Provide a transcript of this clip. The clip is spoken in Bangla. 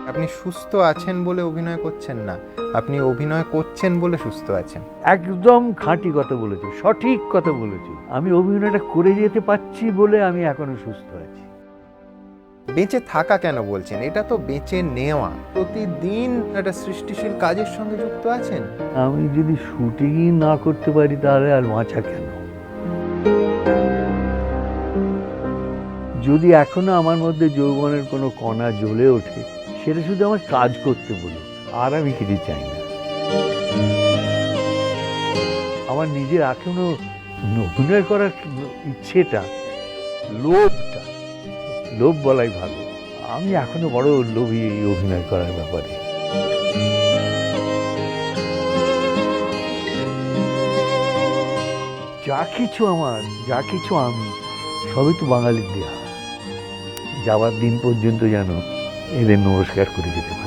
আপনি সুস্থ আছেন বলে অভিনয় করছেন না, আপনি অভিনয় করছেন বলে সুস্থ আছেন। একদম খাঁটি কথা বলেছো, সঠিক কথা বলেছো। আমি অভিনয়টা করে যেতে পারছি বলে আমি এখনো সুস্থ আছি। বেঁচে থাকা কেন বলছেন? এটা তো বেঁচে নেওয়া। প্রতিদিন একটা সৃষ্টিশীল কাজের সঙ্গে যুক্ত আছেন। আমি যদি শুটিংই না করতে পারি তাহলে আর বাঁচা কেন? যদি এখনো আমার মধ্যে যৌবনের কোনো কণা জ্বলে ওঠে, সেটা শুধু আমার কাজ করতে বলো, আর আমি কিছু চাই না। আমার নিজের এখনো অভিনয় করার ইচ্ছেটা, লোভটা, লোভ বলাই ভালো, আমি এখনো বড় লোভী এই অভিনয় করার ব্যাপারে। যা কিছু আমার, যা কিছু আমি, সবই তো বাঙালির দেয়া। যাবার দিন পর্যন্ত যেন এদের নমস্কার করে যেতে পারি।